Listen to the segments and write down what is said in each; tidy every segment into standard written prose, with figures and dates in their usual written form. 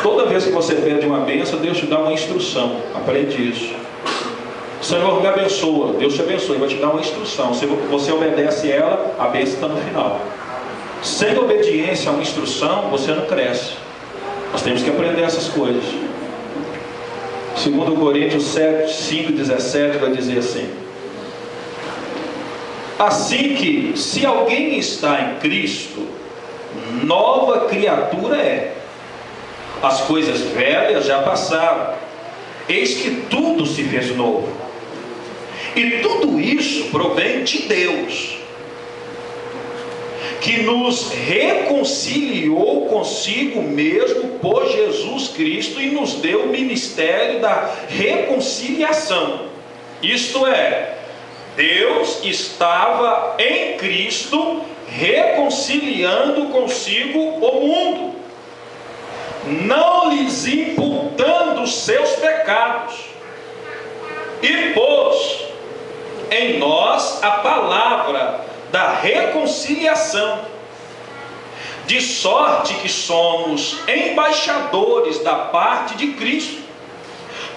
Toda vez que você pede uma bênção, Deus te dá uma instrução. Aprende isso. Senhor, me abençoa. Deus te abençoa, Ele vai te dar uma instrução. Se você obedece ela, a bênção está no final. Sem obediência a uma instrução, você não cresce. Nós temos que aprender essas coisas. 2 Coríntios 5:17 vai dizer assim: assim que, se alguém está em Cristo, nova criatura é. As coisas velhas já passaram, eis que tudo se fez novo. E tudo isso provém de Deus, que nos reconciliou consigo mesmo por Jesus Cristo e nos deu o ministério da reconciliação. Isto é, Deus estava em Cristo reconciliando consigo o mundo, não lhes imputando os seus pecados, e pôs em nós a palavra da reconciliação, de sorte que somos embaixadores da parte de Cristo,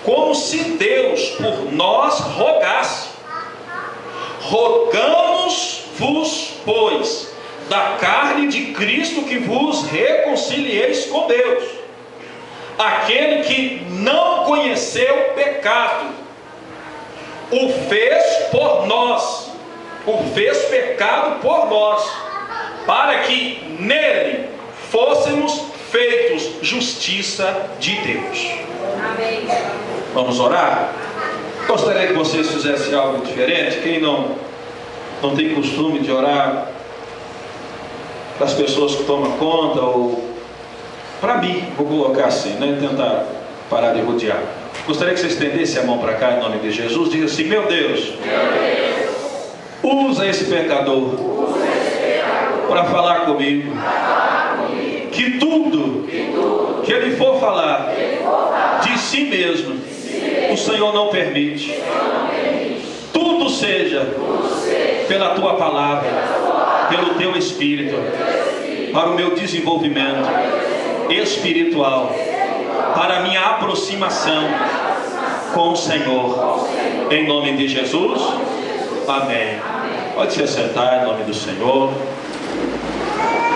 como se Deus por nós rogasse. Rogamos-vos, pois, da carne de Cristo, que vos reconcilieis com Deus. Aquele que não conheceu o pecado, o fez por nós, o fez pecado por nós, para que nele fôssemos feitos justiça de Deus. Amém. Vamos orar? Gostaria que vocês fizessem algo diferente. Quem não tem costume de orar para as pessoas que tomam conta, ou para mim, vou colocar assim, né? Tentar parar de rodear. Gostaria que você estendesse a mão para cá em nome de Jesus. Diga assim: meu Deus, usa esse pecador para falar comigo, que tudo que ele for falar de si mesmo, o Senhor não permite. Tudo seja pela tua palavra, pelo teu Espírito, para o meu desenvolvimento espiritual, para a minha aproximação com o Senhor, em nome de Jesus. Amém. Pode se assentar em nome do Senhor.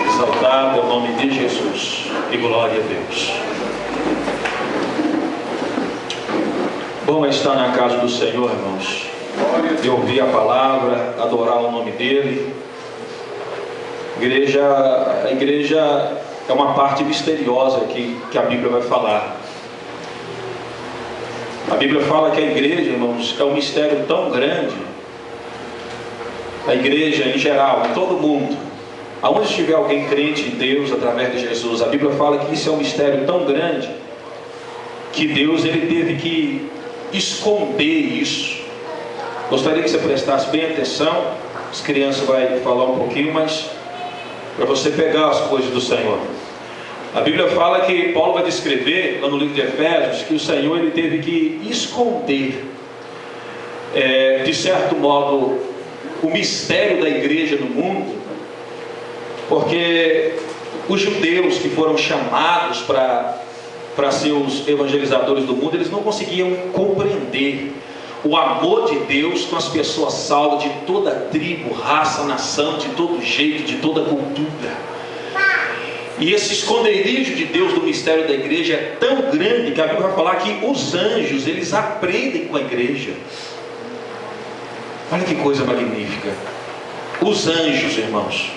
Exaltado é o nome de Jesus, e glória a Deus. Bom é estar na casa do Senhor, irmãos, e ouvir a palavra, adorar o nome dele. A igreja é uma parte misteriosa que a Bíblia vai falar. A Bíblia fala que a igreja, irmãos, é um mistério tão grande. A igreja em geral, em todo mundo, aonde estiver alguém crente em Deus através de Jesus, a Bíblia fala que isso é um mistério tão grande que Deus ele teve que esconder isso. Gostaria que você prestasse bem atenção. As crianças vão falar um pouquinho, mas para você pegar as coisas do Senhor. A Bíblia fala que Paulo vai descrever lá no livro de Efésios que o Senhor ele teve que esconder, de certo modo, o mistério da igreja no mundo, porque os judeus que foram chamados para ser os evangelizadores do mundo, eles não conseguiam compreender o amor de Deus com as pessoas salvas de toda tribo, raça, nação, de todo jeito, de toda cultura. E esse esconderijo de Deus do mistério da igreja é tão grande que a Bíblia vai falar que os anjos, eles aprendem com a igreja. Olha que coisa magnífica. Os anjos, irmãos,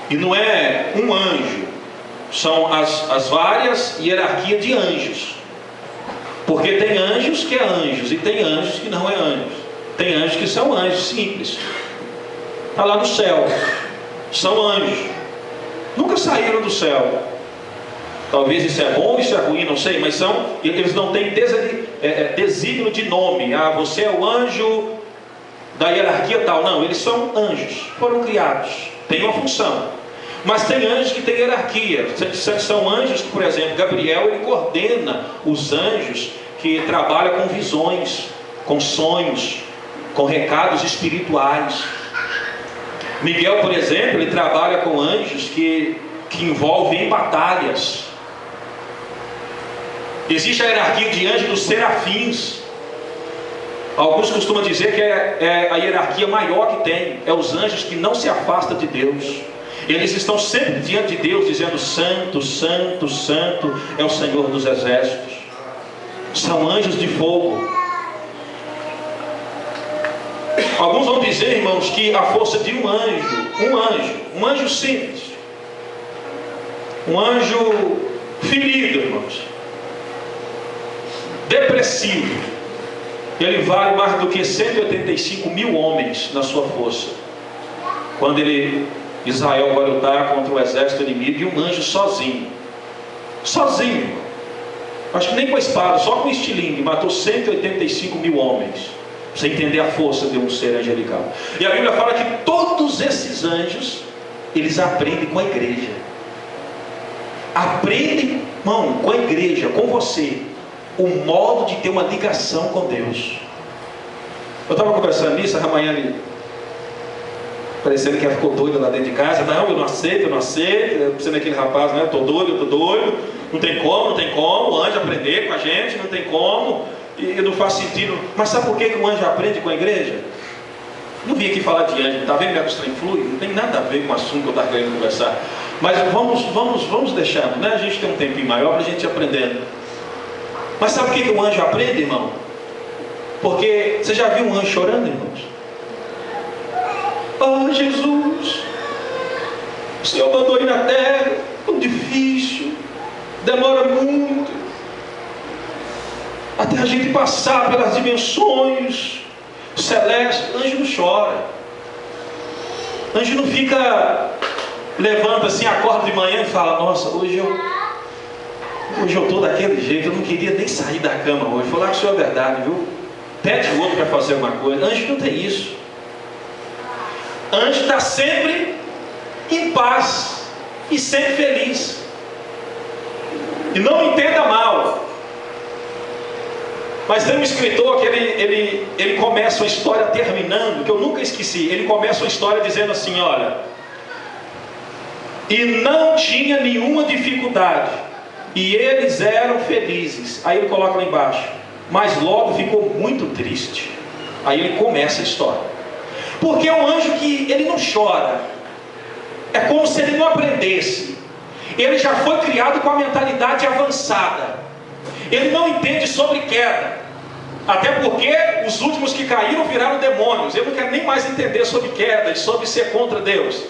e não é um anjo, são as várias hierarquias de anjos. Porque tem anjos que é anjos e tem anjos que não é anjos. Tem anjos que são anjos simples, está lá no céu, são anjos, nunca saíram do céu. Talvez isso é bom, isso é ruim, não sei, mas eles não têm desígnio de nome. Ah, você é o anjo da hierarquia tal. Não, eles são anjos, foram criados, têm uma função. Mas tem anjos que têm hierarquia. São anjos que, por exemplo, Gabriel, ele coordena os anjos que trabalham com visões, com sonhos, com recados espirituais. Miguel, por exemplo, ele trabalha com anjos que envolvem batalhas. Existe a hierarquia de anjos dos serafins. Alguns costumam dizer que é a hierarquia maior que tem. É os anjos que não se afastam de Deus. Eles estão sempre diante de Deus, dizendo: Santo, Santo, Santo é o Senhor dos exércitos. São anjos de fogo. Alguns vão dizer, irmãos, que a força de um anjo simples, um anjo ferido, irmãos, depressivo, ele vale mais do que 185 mil homens na sua força. Quando Israel vai lutar contra o exército inimigo, e um anjo sozinho, acho que nem com a espada, só com o estilingue, matou 185 mil homens. Você entender a força de um ser angelical. E a Bíblia fala que todos esses anjos, eles aprendem com a igreja. Aprendem, irmão, com a igreja, com você, o modo de ter uma ligação com Deus. Eu estava conversando nisso, a manhã parecendo que ela ficou doida lá dentro de casa. Não, eu não aceito. Sendo aquele rapaz, né? Estou doido. Não tem como o anjo aprender com a gente, não tem como. E não faz sentido. Mas sabe por que o anjo aprende com a igreja? Não vim aqui falar de anjo, está vendo como é que os trem flui? Não tem nada a ver com o assunto que eu estava querendo conversar. Mas vamos deixando, né? A gente tem um tempinho maior para a gente ir aprendendo. Mas sabe por que o anjo aprende, irmão? Porque você já viu um anjo chorando, irmãos? Ah, Jesus, o Senhor mandou ir na terra, tão difícil, demora muito, até a gente passar pelas dimensões celestes. Anjo não chora, anjo não fica, levanta assim, acorda de manhã e fala: nossa, hoje eu estou daquele jeito, eu não queria nem sair da cama hoje. Vou falar com o Senhor a verdade, viu? Pede o outro para fazer alguma coisa. Anjo não tem isso. Anjo está sempre em paz e sempre feliz. E não entenda mal, mas tem um escritor que ele começa uma história terminando, que eu nunca esqueci. Ele começa uma história dizendo assim: olha, e não tinha nenhuma dificuldade, e eles eram felizes. Aí ele coloca lá embaixo: mas logo ficou muito triste. Aí ele começa a história. Porque é um anjo que ele não chora. É como se ele não aprendesse. Ele já foi criado com a mentalidade avançada. Ele não entende sobre queda. Até porque os últimos que caíram viraram demônios. Ele não quer nem mais entender sobre queda e sobre ser contra Deus.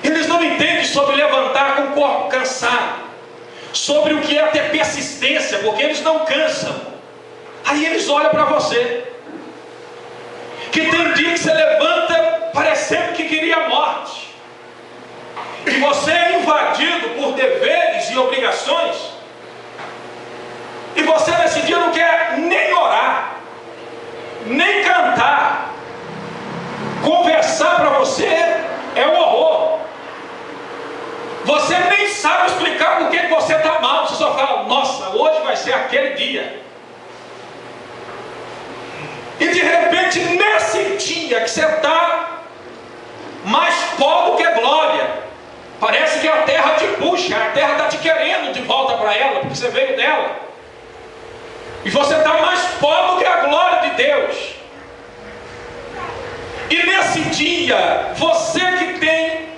Eles não entendem sobre levantar com o corpo cansado, sobre o que é ter persistência, porque eles não cansam. Aí eles olham para você, que tem dia que você levanta parecendo que queria a morte, e você é invadido por deveres e obrigações, e você nesse dia não quer nem orar, nem cantar. Conversar para você é um horror. Você nem sabe explicar por que você está mal. Você só fala: nossa, hoje vai ser aquele dia. E de repente, nesse dia que você está mais pó do que glória, parece que a terra te puxa, a terra está te querendo de volta para ela, porque você veio dela. E você está mais pó do que a glória de Deus. E nesse dia, você que tem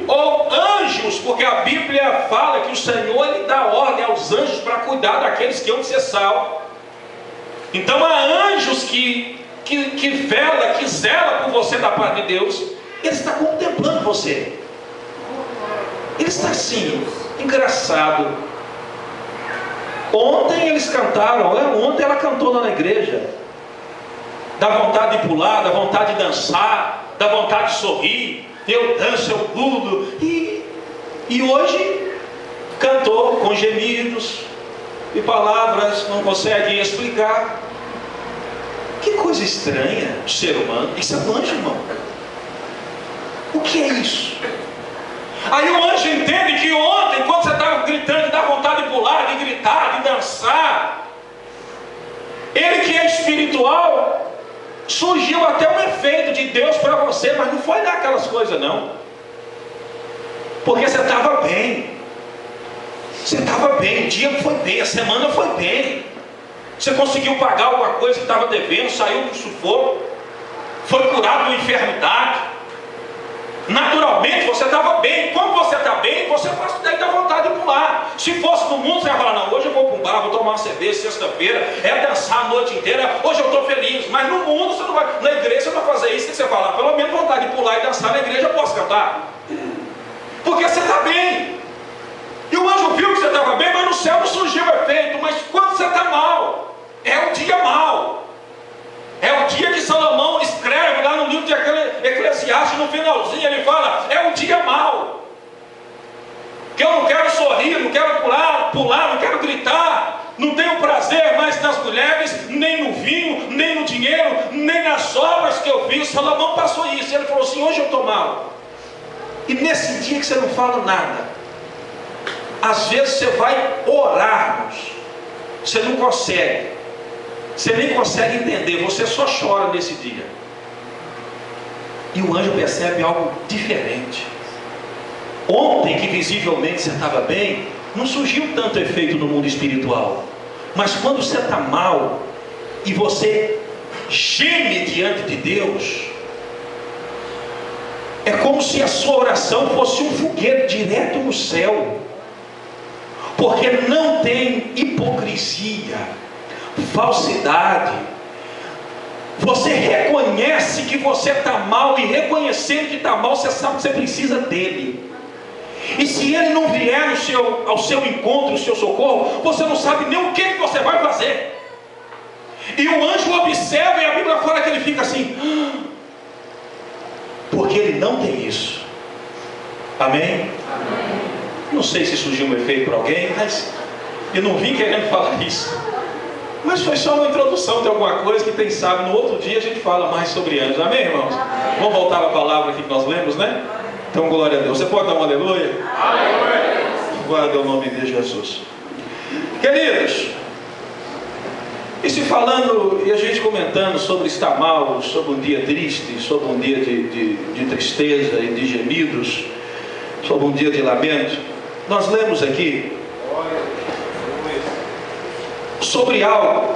ou anjos, porque a Bíblia fala que o Senhor ele dá ordem aos anjos para cuidar daqueles que hão de ser salvos. Então há anjos que vela, que zela por você da parte de Deus. Ele está contemplando você. Ele está assim, engraçado. Ontem eles cantaram, ontem ela cantou lá na igreja. Dá vontade de pular, dá vontade de dançar, dá vontade de sorrir. Eu danço, eu pulo. E hoje cantou com gemidos e palavras não conseguem explicar. Que coisa estranha de ser humano. Isso é um anjo, irmão. O que é isso? Aí o anjo entende que ontem, quando você estava gritando, dá vontade de pular, de gritar, de dançar, ele que é espiritual, surgiu até um efeito de Deus para você, mas não foi daquelas coisas não, porque você estava bem. Você estava bem, o dia foi bem, a semana foi bem. Você conseguiu pagar alguma coisa que estava devendo, saiu do sufoco, foi curado de uma enfermidade. Naturalmente você estava bem. Quando você está bem, você faz daí da vontade de pular. Se fosse no mundo, você ia falar: não, hoje eu vou para um bar, vou tomar uma cerveja sexta-feira, é dançar a noite inteira, hoje eu estou feliz. Mas no mundo você não vai, na igreja você não vai fazer isso. Você vai falar: pelo menos vontade de pular e dançar na igreja eu posso cantar, porque você está bem. E o anjo viu que você estava bem, mas no céu não surgiu efeito. Mas quando você está mal, é o dia mal. É o dia que Salomão escreve lá no livro de Eclesiastes, no finalzinho ele fala: é um dia mau, que eu não quero sorrir, não quero pular, não quero gritar, não tenho prazer mais nas mulheres, nem no vinho, nem no dinheiro, nem nas obras que eu fiz. Salomão passou isso, ele falou assim: hoje eu estou mal. E nesse dia que você não fala nada, às vezes você vai orar, você não consegue, você nem consegue entender, você só chora nesse dia. E o anjo percebe algo diferente. Ontem, que visivelmente você estava bem, não surgiu tanto efeito no mundo espiritual. Mas quando você está mal e você geme diante de Deus, é como se a sua oração fosse um foguete direto no céu. Porque não tem hipocrisia, falsidade. Você reconhece que você está mal, e reconhecendo que está mal, você sabe que você precisa dele. E se ele não vier ao seu encontro, o seu socorro, você não sabe nem o que você vai fazer. E o anjo observa, e a Bíblia fala que ele fica assim, porque ele não tem isso. Amém? Amém. Não sei se surgiu um efeito para alguém, mas eu não vim querendo falar isso. Mas foi só uma introdução de alguma coisa que, quem sabe, no outro dia a gente fala mais sobre anjos. Amém, irmãos? Amém. Vamos voltar à palavra aqui que nós lemos, né? Então, glória a Deus. Você pode dar um aleluia? Aleluia. Guarda o nome de Jesus. Queridos, e se falando, e a gente comentando sobre estar mal, sobre um dia triste, sobre um dia de tristeza e de gemidos, sobre um dia de lamento, nós lemos aqui sobre algo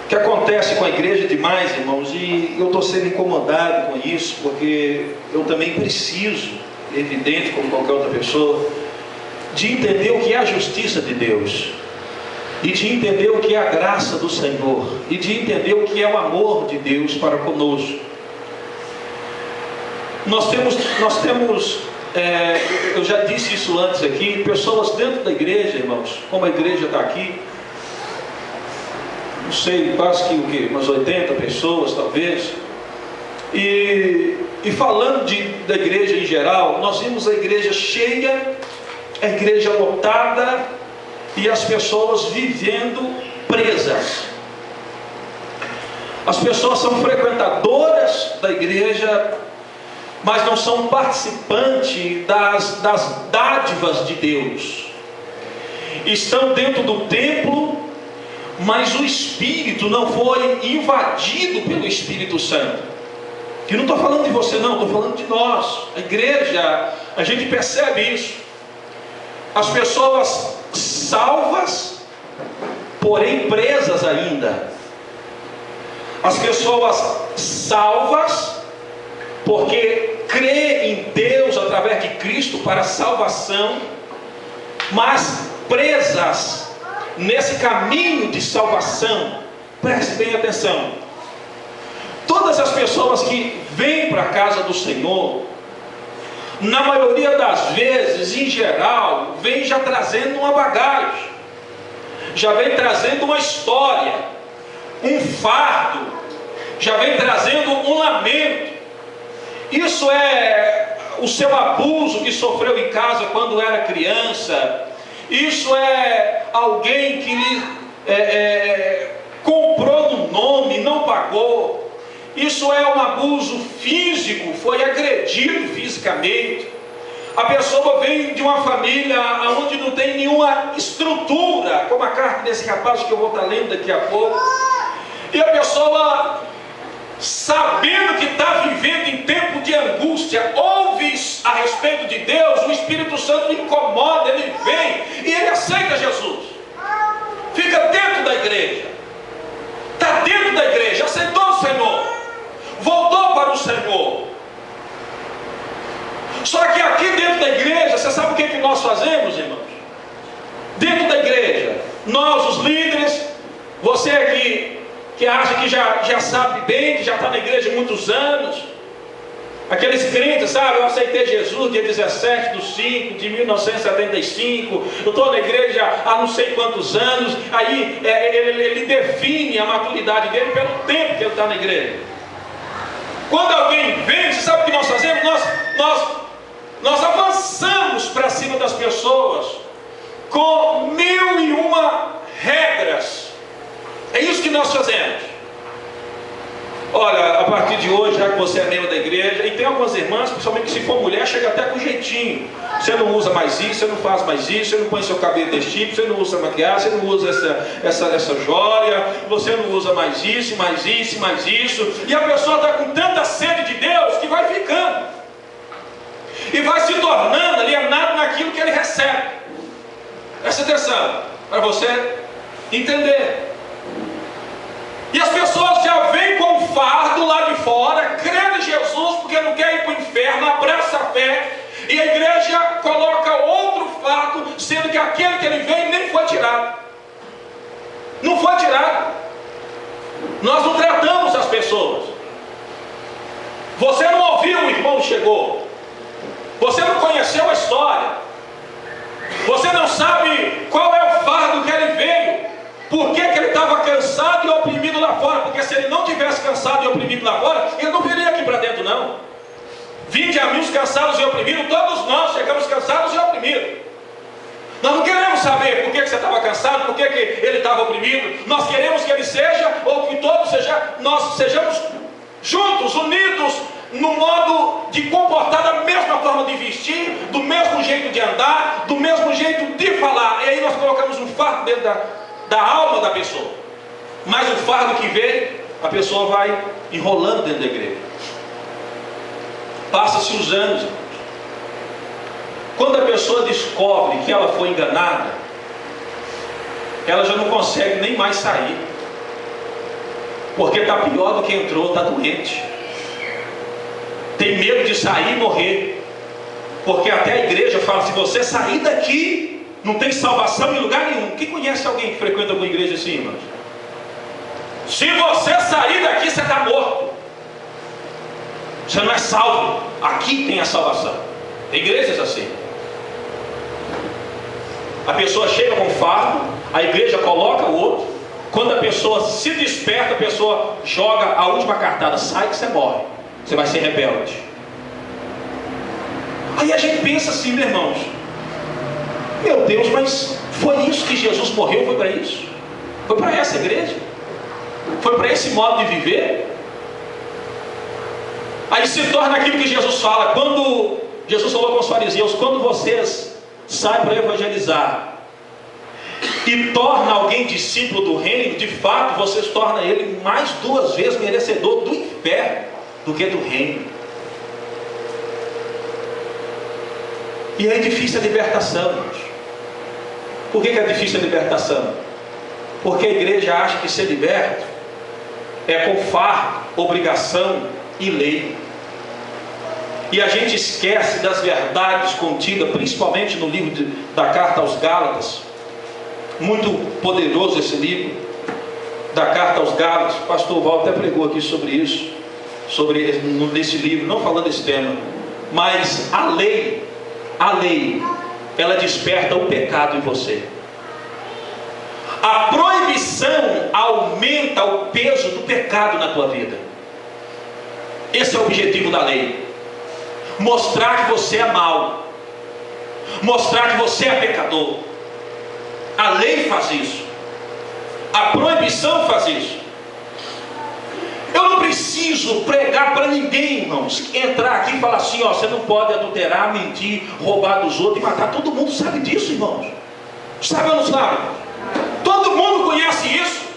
que acontece com a igreja demais, irmãos, e eu estou sendo incomodado com isso, porque eu também preciso, evidente como qualquer outra pessoa, de entender o que é a justiça de Deus, e de entender o que é a graça do Senhor, e de entender o que é o amor de Deus para conosco. Nós temos eu já disse isso antes aqui, pessoas dentro da igreja, irmãos, como a igreja está aqui, não sei, quase que o quê? Umas 80 pessoas talvez, e falando da igreja em geral, nós vimos a igreja cheia, a igreja lotada, e as pessoas vivendo presas. As pessoas são frequentadoras da igreja, mas não são participantes das dádivas de Deus. Estão dentro do templo, mas o Espírito não foi invadido pelo Espírito Santo. E não estou falando de você não, estou falando de nós, a igreja. A gente percebe isso. As pessoas salvas, porém presas ainda. As pessoas salvas, porque crê em Deus através de Cristo para a salvação, mas presas nesse caminho de salvação. Preste bem atenção. Todas as pessoas que vêm para a casa do Senhor, na maioria das vezes, em geral, vem já trazendo uma bagagem, já vem trazendo uma história, um fardo, já vem trazendo um lamento. Isso é o seu abuso que sofreu em casa quando era criança. Isso é alguém que lhe comprou no nome, não pagou. Isso é um abuso físico, foi agredido fisicamente. A pessoa vem de uma família onde não tem nenhuma estrutura, como a carta desse rapaz que eu vou estar lendo daqui a pouco. E a pessoa sabendo que está vivendo em tempo de angústia, ouve a respeito de Deus, o Espírito Santo incomoda, ele vem e ele aceita Jesus. Fica dentro da igreja, está dentro da igreja, aceitou o Senhor, voltou para o Senhor. Só que aqui dentro da igreja, você sabe o que nós fazemos, irmãos? Dentro da igreja, nós os líderes, você aqui que acha que já sabe bem, que já está na igreja há muitos anos, aqueles crentes, sabe, eu aceitei Jesus dia 17/5 de 1975, eu estou na igreja há não sei quantos anos, aí ele define a maturidade dele pelo tempo que ele está na igreja. Quando alguém vem, você sabe o que nós fazemos? Nós avançamos para cima das pessoas com 1001 regras. É isso que nós fazemos. Olha, a partir de hoje, já que você é membro da igreja, e tem algumas irmãs, principalmente se for mulher, chega até com jeitinho. Você não usa mais isso, você não faz mais isso, você não põe seu cabelo desse tipo, você não usa maquiagem, você não usa essa joia, você não usa mais isso, mais isso, mais isso. E a pessoa está com tanta sede de Deus que vai ficando. E vai se tornando alienado naquilo que ele recebe. Presta atenção, para você entender. E as pessoas já vêm com um fardo lá de fora, crendo em Jesus, porque não quer ir para o inferno, abraça a fé, e a igreja coloca outro fardo, sendo que aquele que ele veio nem foi tirado. Não foi tirado. Nós não tratamos as pessoas. Você não ouviu o irmão que chegou. Você não conheceu a história. Você não sabe qual é o fardo que ele veio. Por que ele estava cansado e oprimido lá fora? Porque se ele não tivesse cansado e oprimido lá fora, ele não viria aqui para dentro, não. Vinde a mim os cansados e oprimidos, todos nós chegamos cansados e oprimidos. Nós não queremos saber por que você estava cansado, por que ele estava oprimido. Nós queremos que ele seja, ou que todos nós sejamos juntos, unidos, no modo de comportar, da mesma forma de vestir, do mesmo jeito de andar, do mesmo jeito de falar. E aí nós colocamos um fardo dentro da alma da pessoa. Mas o fardo que veio, a pessoa vai enrolando dentro da igreja. Passa-se os anos. Quando a pessoa descobre que ela foi enganada, ela já não consegue nem mais sair, porque está pior do que entrou, está doente, tem medo de sair e morrer, porque até a igreja fala: se você sair daqui, não tem salvação em lugar nenhum. Quem conhece alguém que frequenta alguma igreja assim, irmãos? Se você sair daqui, você está morto, você não é salvo. Aqui tem a salvação. Tem igrejas assim. A pessoa chega com um fardo, a igreja coloca o outro. Quando a pessoa se desperta, a pessoa joga a última cartada: sai que você morre, você vai ser rebelde. Aí a gente pensa assim, meus irmãos: meu Deus, mas foi isso que Jesus morreu? Foi para isso? Foi para essa igreja? Foi para esse modo de viver? Aí se torna aquilo que Jesus fala, quando Jesus falou com os fariseus: quando vocês saem para evangelizar e torna alguém discípulo do reino, de fato vocês tornam ele mais 2 vezes merecedor do inferno do que do reino. E é difícil a libertação, irmãos. Por que é difícil a libertação? Porque a igreja acha que ser liberto é com fardo, obrigação e lei. E a gente esquece das verdades contidas, principalmente no livro da carta aos Gálatas. Muito poderoso esse livro da carta aos Gálatas. O pastor Val até pregou aqui sobre isso, nesse livro, não falando desse tema. Mas a lei, ela desperta o pecado em você. A proibição aumenta o peso do pecado na tua vida. Esse é o objetivo da lei: mostrar que você é mau, mostrar que você é pecador. A lei faz isso, a proibição faz isso. Eu não preciso pregar para ninguém, irmãos, entrar aqui e falar assim: ó, você não pode adulterar, mentir, roubar dos outros e matar. Todo mundo sabe disso, irmãos. Sabe ou não sabe? Todo mundo conhece isso.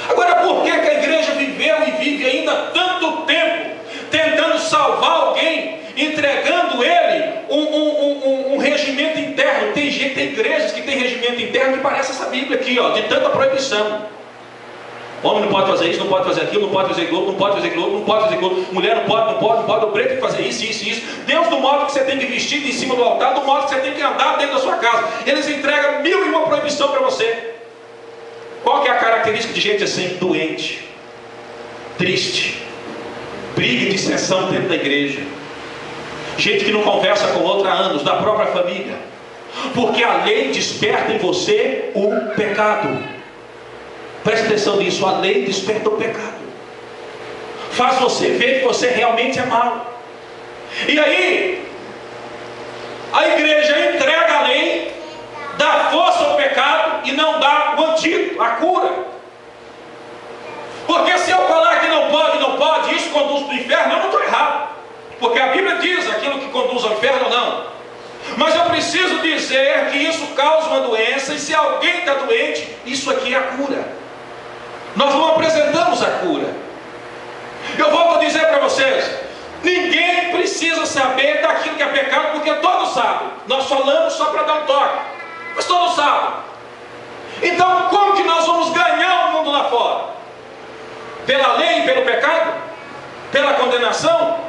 Agora, por que a igreja viveu viveu e vive ainda tanto tempo tentando salvar alguém, entregando ele um regimento interno. Tem igrejas que tem regimento interno que parece essa Bíblia aqui, ó, de tanta proibição. Homem não pode fazer isso, não pode fazer aquilo, não pode fazer globo, não pode fazer globo, não pode fazer globo. Mulher não pode, o preto tem que fazer isso. Deus, do modo que você tem que vestir em cima do altar, do modo que você tem que andar dentro da sua casa. Eles entregam 1001 proibição para você. Qual que é a característica de gente assim? Doente, triste, briga e dissensão dentro da igreja, gente que não conversa com outra há anos, da própria família, porque a lei desperta em você o pecado. Preste atenção nisso, a lei desperta o pecado, faz você ver que você realmente é mau. E aí a igreja entrega a lei, dá força ao pecado e não dá o antídoto, a cura. Porque se eu falar que não pode, isso conduz para o inferno, eu não estou errado, porque a Bíblia diz aquilo que conduz ao inferno, não. Mas eu preciso dizer que isso causa uma doença, e se alguém está doente, isso aqui é a cura. Nós não apresentamos a cura. Eu volto a dizer para vocês, ninguém precisa saber daquilo que é pecado, porque todos sabem. Nós falamos só para dar um toque, mas todos sabem. Então como que nós vamos ganhar o mundo lá fora? Pela lei e pelo pecado? Pela condenação?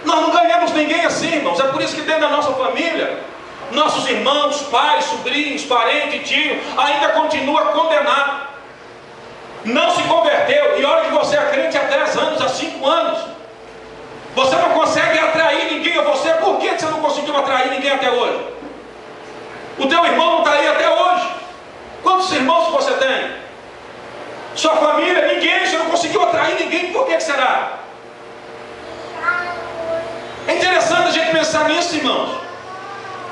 Nós não ganhamos ninguém assim, irmãos. É por isso que dentro da nossa família, nossos irmãos, pais, sobrinhos, parentes, tio, ainda continua condenado. Não se converteu, e olha que você é crente há 10 anos, há 5 anos. Você não consegue atrair ninguém a você. Por que você não conseguiu atrair ninguém até hoje? O teu irmão não está aí até hoje. Quantos irmãos você tem? Sua família, ninguém, você não conseguiu atrair ninguém. Por que será? É interessante a gente pensar nisso, irmãos.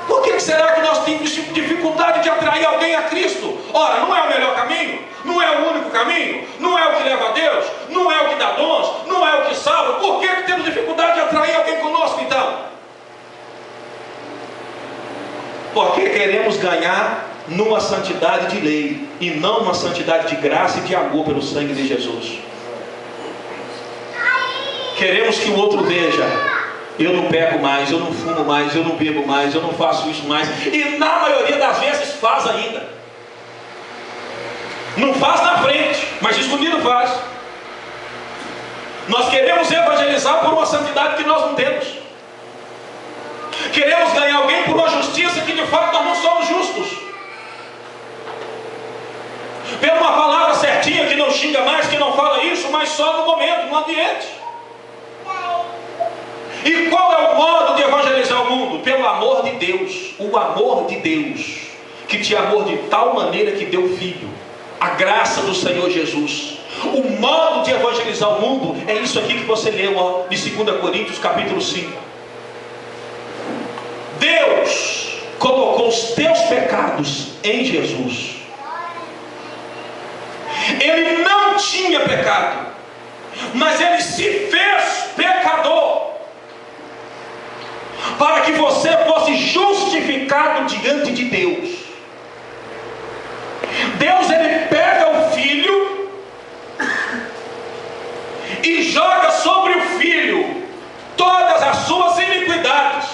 Por que será que nós temos dificuldade de atrair alguém a Cristo? Ora, não é o melhor caminho? Não é o único caminho? Não é o que leva a Deus? Não é o que dá dons? Não é o que salva? Por que temos dificuldade de atrair alguém conosco então? Porque queremos ganhar numa santidade de lei, e não numa santidade de graça e de amor pelo sangue de Jesus. Queremos que o outro veja: eu não pego mais, eu não fumo mais, eu não bebo mais, eu não faço isso mais. E na maioria das vezes faz ainda. Não faz na frente, mas escondido faz. Nós queremos evangelizar por uma santidade que nós não temos. Queremos ganhar alguém por uma justiça que de fato nós não somos justos. Pela uma palavra certinha que não xinga mais, que não fala isso, mas só no momento, no ambiente. E qual é o modo de evangelizar o mundo? Pelo amor de Deus. O amor de Deus, que te amou de tal maneira que deu filho. A graça do Senhor Jesus. O modo de evangelizar o mundo é isso aqui que você leu, ó, de 2 Coríntios capítulo 5. Deus colocou os teus pecados em Jesus. Ele não tinha pecado, mas ele se fez pecador, para que você fosse justificado diante de Deus. Deus, ele pega o filho e joga sobre o filho todas as suas iniquidades,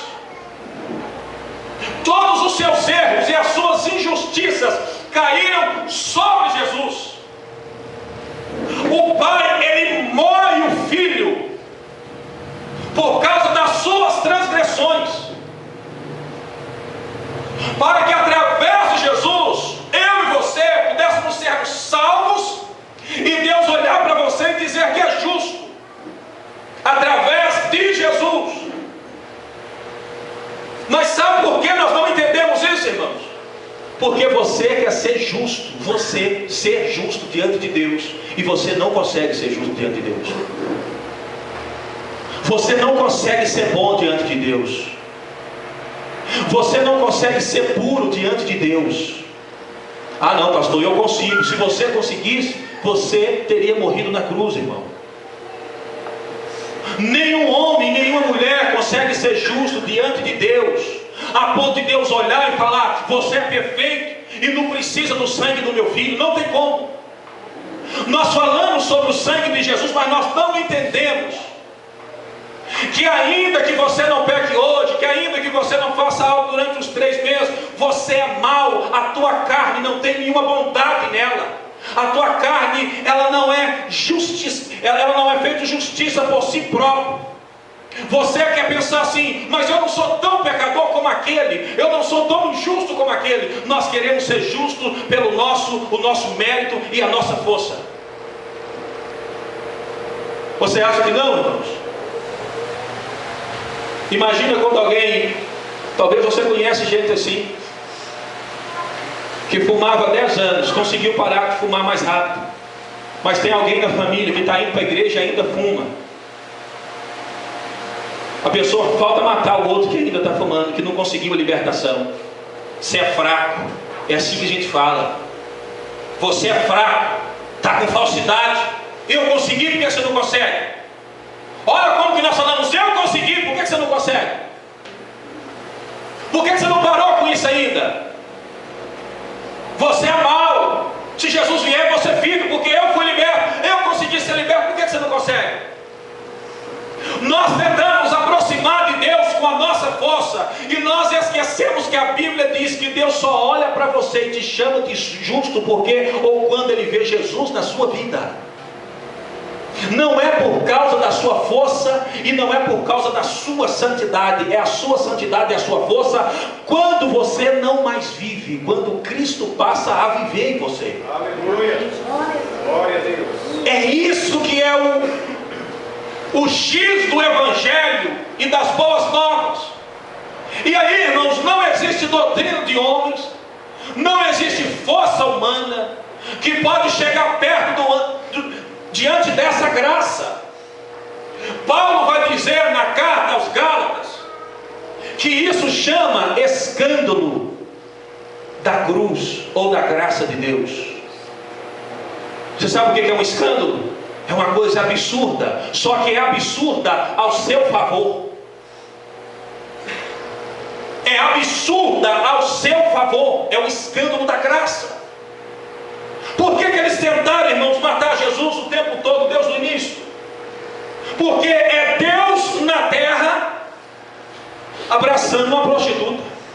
todos os seus erros e as suas injustiças caíram sobre Jesus. O pai, ele moe o filho por causa das suas transgressões, para que através de Jesus, eu e você pudéssemos ser salvos, e Deus olhar para você e dizer que é justo, através de Jesus. Mas sabe por que nós não entendemos isso, irmãos? Porque você quer ser justo, você ser justo diante de Deus, e você não consegue ser justo diante de Deus. Você não consegue ser bom diante de Deus. Você não consegue ser puro diante de Deus. Ah não, pastor, eu consigo. Se você conseguisse, você teria morrido na cruz, irmão. Nenhum homem, nenhuma mulher consegue ser justo diante de Deus, a ponto de Deus olhar e falar: você é perfeito e não precisa do sangue do meu filho. Não tem como. Nós falamos sobre o sangue de Jesus, mas nós não entendemos que ainda que você não peque hoje, que ainda que você não faça algo durante os 3 meses, você é mau, a tua carne não tem nenhuma bondade nela. A tua carne, ela não é justiça, ela não é feita justiça por si própria. Você quer pensar assim, mas eu não sou tão pecador como aquele, eu não sou tão injusto como aquele. Nós queremos ser justos pelo o nosso mérito e a nossa força. Você acha que não, irmãos? Imagina quando alguém, talvez você conhece gente assim, que fumava 10 anos, conseguiu parar de fumar mais rápido. Mas tem alguém na família que está indo para a igreja e ainda fuma. A pessoa falta matar o outro que ainda está fumando, que não conseguiu a libertação. Você é fraco, é assim que a gente fala. Você é fraco, está com falsidade. Eu consegui, por que você não consegue? Olha como que nós falamos, se eu consegui, por que você não consegue? Por que você não parou com isso ainda? Você é mau. Se Jesus vier, você fica, porque eu fui liberto, eu consegui ser liberto, por que você não consegue? Nós tentamos aproximar de Deus com a nossa força, e nós esquecemos que a Bíblia diz que Deus só olha para você e te chama de justo porque ou quando Ele vê Jesus na sua vida. Não é por causa da sua força e não é por causa da sua santidade, é a sua santidade e a sua força quando você não mais vive, quando Cristo passa a viver em você. Aleluia! Glória a Deus! É isso que é o X do Evangelho e das boas novas. E aí, irmãos, não existe doutrina de homens, não existe força humana que pode chegar perto diante dessa graça. Paulo vai dizer na carta aos Gálatas que isso chama escândalo da cruz ou da graça de Deus. Você sabe o que é um escândalo? É uma coisa absurda, só que é absurda ao seu favor. É absurda ao seu favor. É o escândalo da graça. Por que eles tentaram, irmãos, matar Jesus o tempo todo, Deus no início? Porque é Deus na terra abraçando uma prostituta.